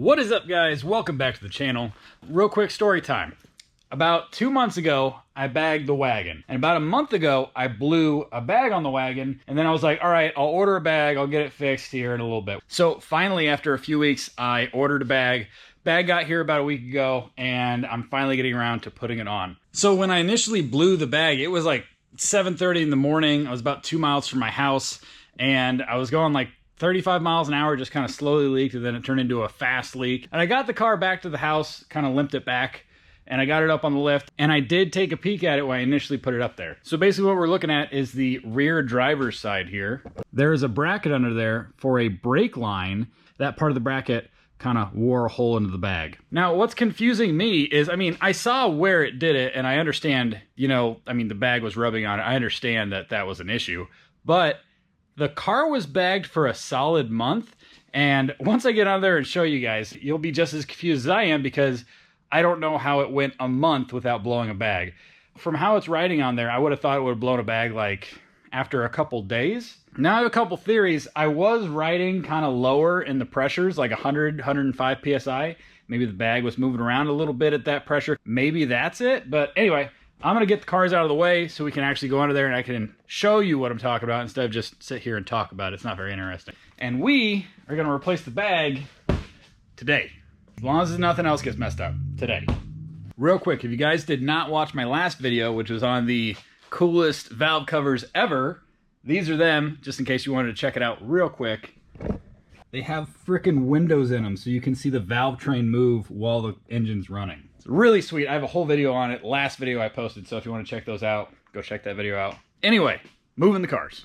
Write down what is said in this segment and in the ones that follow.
What is up, guys? Welcome back to the channel. Real quick story time. About 2 months ago, I bagged the wagon. And about a month ago, I blew a bag on the wagon. And then I was like, all right, I'll order a bag. I'll get it fixed here in a little bit. So finally, after a few weeks, I ordered a bag. Bag got here about a week ago, and I'm finally getting around to putting it on. So when I initially blew the bag, it was like 7:30 in the morning. I was about 2 miles from my house, and I was going like 35 miles an hour, just kind of slowly leaked, and then it turned into a fast leak. And I got the car back to the house, kind of limped it back, and I got it up on the lift, and I did take a peek at it when I initially put it up there. So basically what we're looking at is the rear driver's side here. There is a bracket under there for a brake line. That part of the bracket kind of wore a hole into the bag. Now, what's confusing me is, I saw where it did it, and I understand, the bag was rubbing on it. I understand that that was an issue, but the car was bagged for a solid month, and once I get on there and show you guys, you'll be just as confused as I am, because I don't know how it went a month without blowing a bag. From how it's riding on there, I would have thought it would have blown a bag like after a couple days. Now I have a couple theories. I was riding kind of lower in the pressures, like 100, 105 PSI. Maybe the bag was moving around a little bit at that pressure. Maybe that's it, but anyway, I'm going to get the cars out of the way so we can actually go under there and I can show you what I'm talking about instead of just sit here and talk about it. It's not very interesting. And we are going to replace the bag today, as long as nothing else gets messed up today. Real quick, if you guys did not watch my last video, which was on the coolest valve covers ever, these are them, just in case you wanted to check it out real quick. They have freaking windows in them so you can see the valve train move while the engine's running. It's really sweet. I have a whole video on it, last video I posted, so if you want to check those out, go check that video out. Anyway, moving the cars.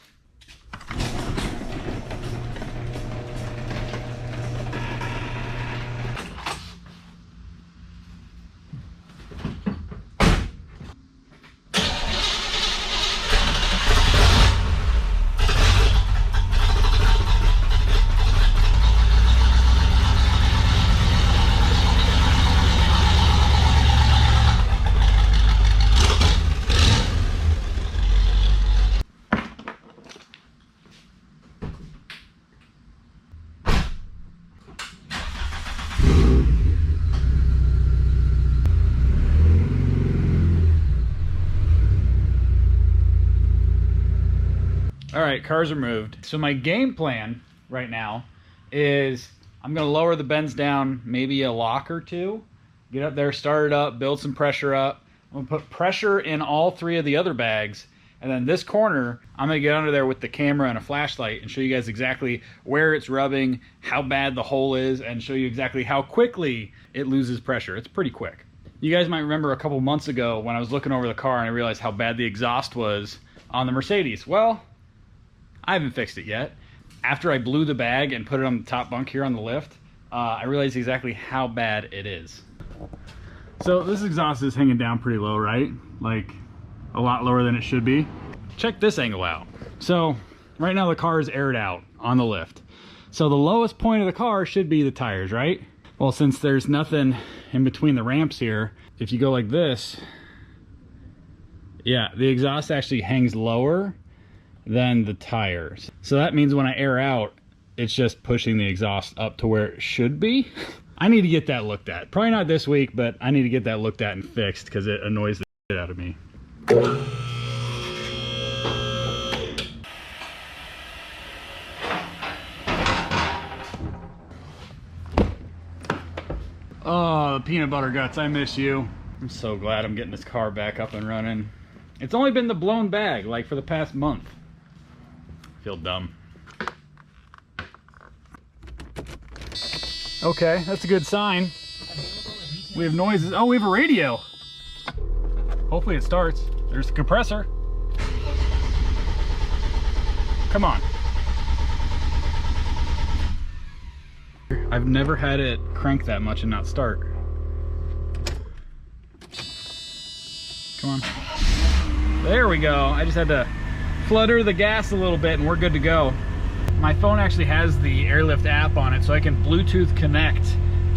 All right, cars are moved. So my game plan right now is I'm gonna lower the bends down maybe a lock or two, get up there, start it up, build some pressure up. I'm gonna put pressure in all three of the other bags, and then this corner, I'm gonna get under there with the camera and a flashlight and show you guys exactly where it's rubbing, how bad the hole is, and show you exactly how quickly it loses pressure. It's pretty quick. You guys might remember a couple months ago when I was looking over the car and I realized how bad the exhaust was on the Mercedes. Well, I haven't fixed it yet. After I blew the bag and put it on the top bunk here on the lift, I realized exactly how bad it is. So this exhaust is hanging down pretty low, right? Like a lot lower than it should be. Check this angle out. So right now the car is aired out on the lift. So the lowest point of the car should be the tires, right? Well, since there's nothing in between the ramps here, if you go like this, yeah, the exhaust actually hangs lower than the tires. So that means when I air out, it's just pushing the exhaust up to where it should be. I need to get that looked at. Probably not this week, but I need to get that looked at and fixed because it annoys the shit out of me. Oh, the peanut butter guts, I miss you. I'm so glad I'm getting this car back up and running. It's only been the blown bag, like for the past month. Feel dumb. Okay, that's a good sign. We have noises. Oh, we have a radio. Hopefully it starts. There's the compressor. Come on. I've never had it crank that much and not start. Come on. There we go. I just had to flutter the gas a little bit and we're good to go. My phone actually has the Airlift app on it, so I can Bluetooth connect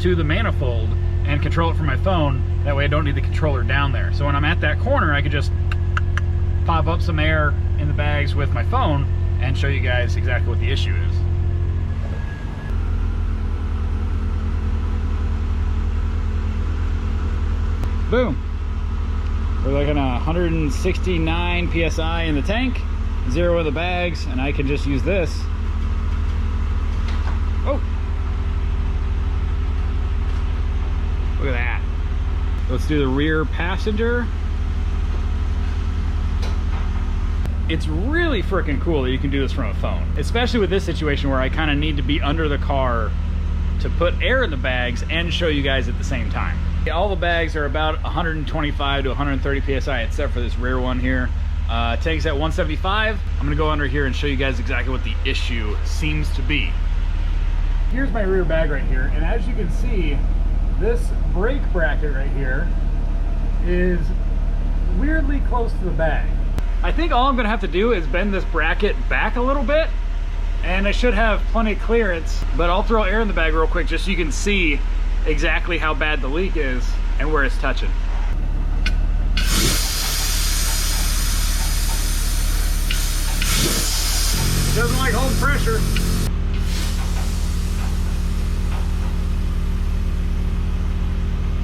to the manifold and control it from my phone. That way I don't need the controller down there. So when I'm at that corner, I could just pop up some air in the bags with my phone and show you guys exactly what the issue is. Boom. We're looking at 169 PSI in the tank, 0 in the bags, and I can just use this. Oh! Look at that. Let's do the rear passenger. It's really freaking cool that you can do this from a phone, especially with this situation where I kind of need to be under the car to put air in the bags and show you guys at the same time. All the bags are about 125 to 130 PSI except for this rear one here. Tank's at 175. I'm gonna go under here and show you guys exactly what the issue seems to be. Here's my rear bag right here, and as you can see, this brake bracket right here is weirdly close to the bag. I think all I'm gonna have to do is bend this bracket back a little bit, and I should have plenty of clearance, but I'll throw air in the bag real quick just so you can see exactly how bad the leak is and where it's touching. It doesn't like holding pressure.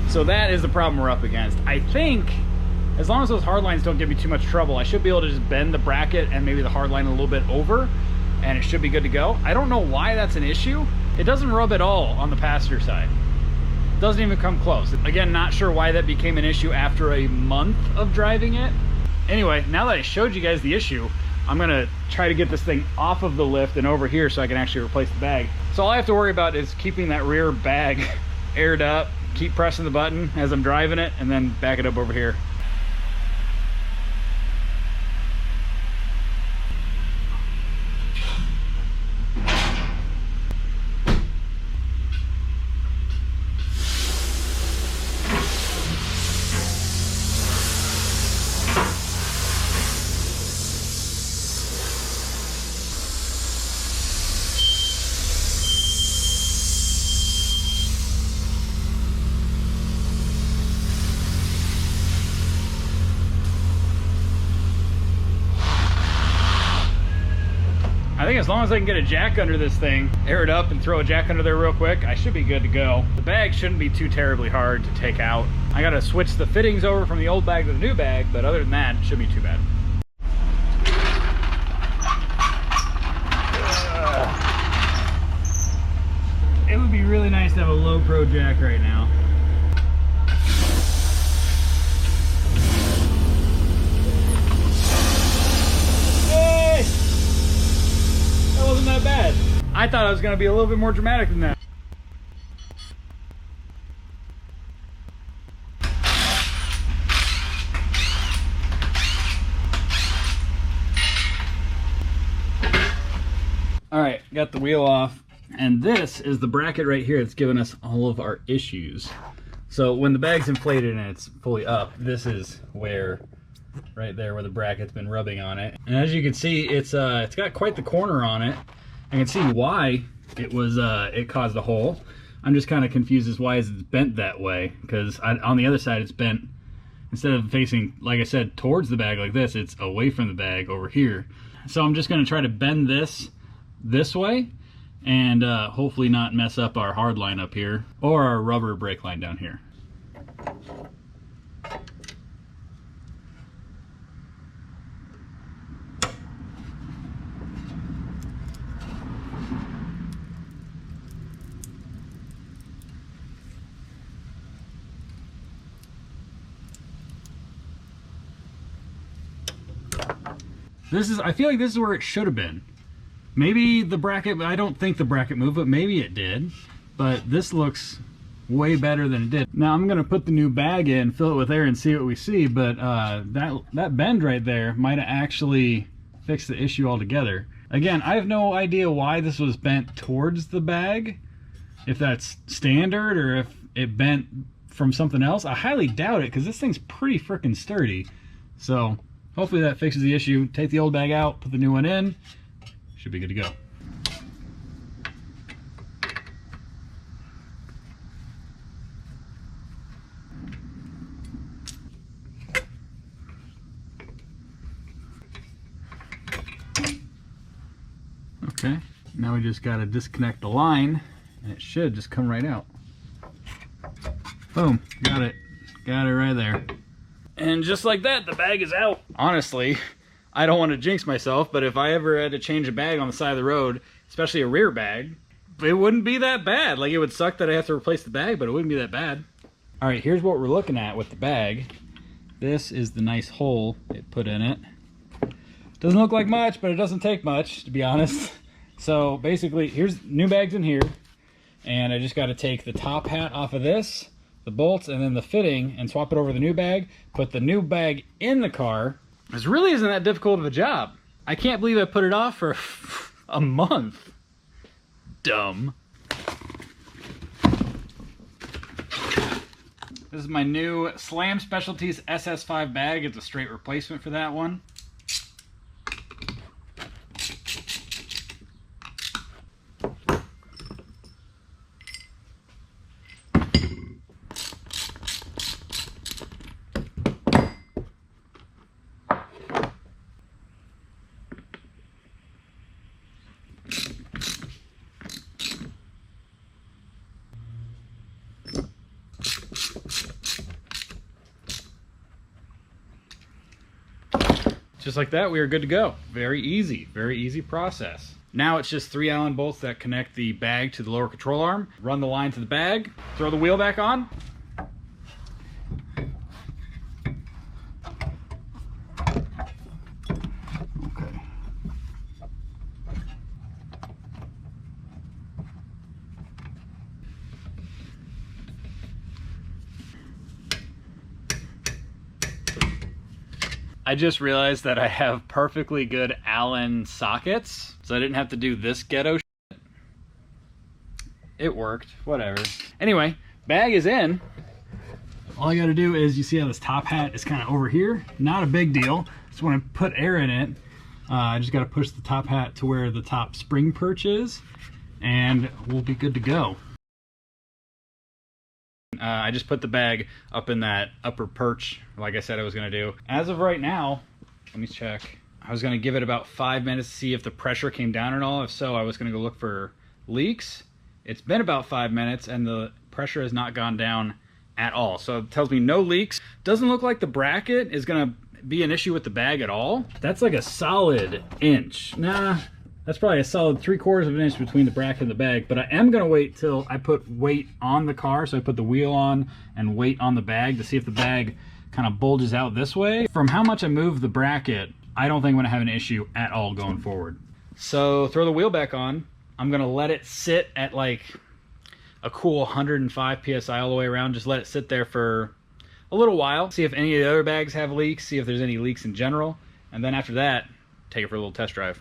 So that is the problem we're up against. I think as long as those hard lines don't give me too much trouble, I should be able to just bend the bracket and maybe the hard line a little bit over, and it should be good to go. I don't know why that's an issue. It doesn't rub at all on the passenger side. Doesn't even come close. Again, not sure why that became an issue after a month of driving it. Anyway, now that I showed you guys the issue, I'm gonna try to get this thing off of the lift and over here so I can actually replace the bag. So all I have to worry about is keeping that rear bag aired up, keep pressing the button as I'm driving it, and then back it up over here. I think as long as I can get a jack under this thing, air it up and throw a jack under there real quick, I should be good to go. The bag shouldn't be too terribly hard to take out. I gotta switch the fittings over from the old bag to the new bag, but other than that, it shouldn't be too bad. It would be really nice to have a low pro jack right now. Wasn't that bad. I thought I was going to be a little bit more dramatic than that. All right, got the wheel off, and this is the bracket right here that's giving us all of our issues. So when the bag's inflated and it's fully up, this is where, right there where the bracket's been rubbing on it. And as you can see, it's got quite the corner on it. I can see why it caused a hole. I'm just kind of confused as why it's bent that way, because on the other side it's bent, instead of facing, like I said, towards the bag like this, it's away from the bag over here. So I'm just going to try to bend this way and hopefully not mess up our hard line up here or our rubber brake line down here. I feel like this is where it should have been. Maybe the bracket, I don't think the bracket moved, but maybe it did. But this looks way better than it did. Now I'm gonna put the new bag in, fill it with air and see what we see, but that bend right there might have actually fixed the issue altogether. Again, I have no idea why this was bent towards the bag, if that's standard or if it bent from something else. I highly doubt it, because this thing's pretty freaking sturdy. So hopefully that fixes the issue. Take the old bag out, put the new one in. Should be good to go. Okay, now we just got to disconnect the line and it should just come right out. Boom, got it Got it right there. And just like that, the bag is out. Honestly, I don't want to jinx myself, but if I ever had to change a bag on the side of the road, especially a rear bag, it wouldn't be that bad. Like, it would suck that I have to replace the bag, but it wouldn't be that bad. All right, here's what we're looking at with the bag. This is the nice hole it put in it. Doesn't look like much, but it doesn't take much, to be honest. So basically, here's new bags in here, and I just got to take the top hat off of this, the bolts, and then the fitting, and swap it over the new bag, put the new bag in the car. This really isn't that difficult of a job. I can't believe I put it off for a month. Dumb. This is my new Slam Specialties SS5 bag. It's a straight replacement for that one. Just like that, we are good to go. Very easy process. Now it's just 3 Allen bolts that connect the bag to the lower control arm. Run the line to the bag, throw the wheel back on. Okay. I just realized that I have perfectly good Allen sockets, so I didn't have to do this ghetto shit. It worked, whatever. Anyway, bag is in. All I gotta do is, you see how this top hat is kind of over here? Not a big deal. Just when I put air in it, I just gotta push the top hat to where the top spring perch is, and we'll be good to go. I just put the bag up in that upper perch, like I said I was going to do. As of right now, let me check. I was going to give it about 5 minutes to see if the pressure came down at all. If so, I was going to go look for leaks. It's been about 5 minutes, and the pressure has not gone down at all. So it tells me no leaks. Doesn't look like the bracket is going to be an issue with the bag at all. That's like a solid inch. Nah. That's probably a solid 3/4 of an inch between the bracket and the bag, but I am gonna wait till I put weight on the car. So I put the wheel on and weight on the bag to see if the bag kind of bulges out this way. From how much I move the bracket, I don't think I'm gonna have an issue at all going forward. So throw the wheel back on. I'm gonna let it sit at like a cool 105 PSI all the way around. Just let it sit there for a little while. See if any of the other bags have leaks, see if there's any leaks in general. And then after that, take it for a little test drive.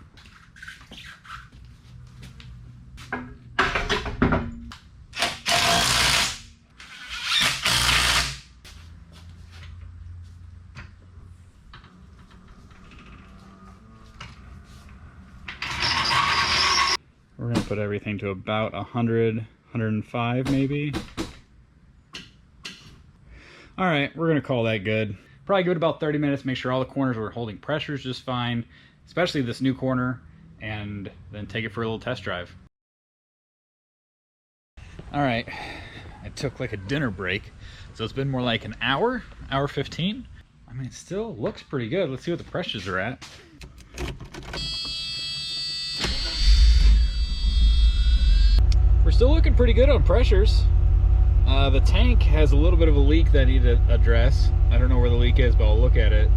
We're gonna put everything to about 100, 105 maybe. All right, we're gonna call that good. Probably give it about 30 minutes, make sure all the corners were holding pressures just fine, especially this new corner, and then take it for a little test drive. All right, I took like a dinner break, so it's been more like an hour 15. I mean, it still looks pretty good. Let's see what the pressures are at. We're still looking pretty good on pressures. The tank has a little bit of a leak that I need to address. I don't know where the leak is, but I'll look at it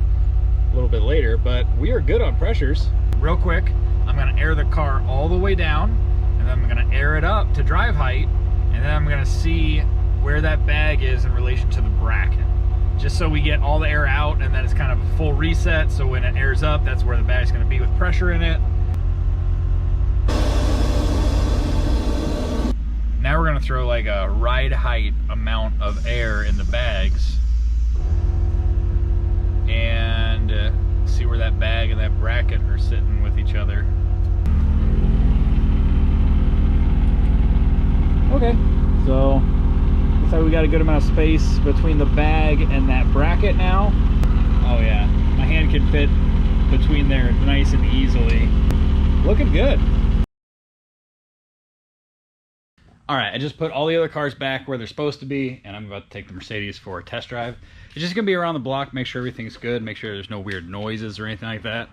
a little bit later. But we are good on pressures. Real quick, I'm gonna air the car all the way down, and then I'm gonna air it up to drive height, and then I'm gonna see where that bag is in relation to the bracket. Just so we get all the air out, and then it's kind of a full reset, so when it airs up, that's where the bag's gonna be with pressure in it. Now we're gonna throw like a ride height amount of air in the bags and see where that bag and that bracket are sitting with each other. Okay, so looks like we got a good amount of space between the bag and that bracket now. Oh yeah, my hand can fit between there nice and easily. Looking good. All right, I just put all the other cars back where they're supposed to be, and I'm about to take the Mercedes for a test drive. It's just gonna be around the block, make sure everything's good, make sure there's no weird noises or anything like that.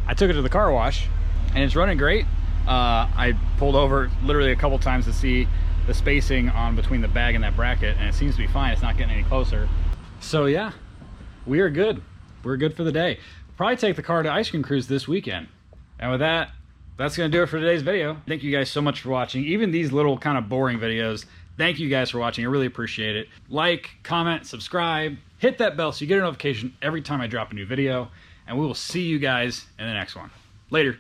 I took it to the car wash and it's running great. I pulled over literally a couple times to see the spacing on between the bag and that bracket, and it seems to be fine. It's not getting any closer. So yeah, we are good. We're good for the day. Probably take the car to Ice Cream Cruise this weekend. And with that, that's gonna do it for today's video. Thank you guys so much for watching. Even these little kind of boring videos, thank you guys for watching. I really appreciate it. Like, comment, subscribe, hit that bell so you get a notification every time I drop a new video. And we will see you guys in the next one. Later.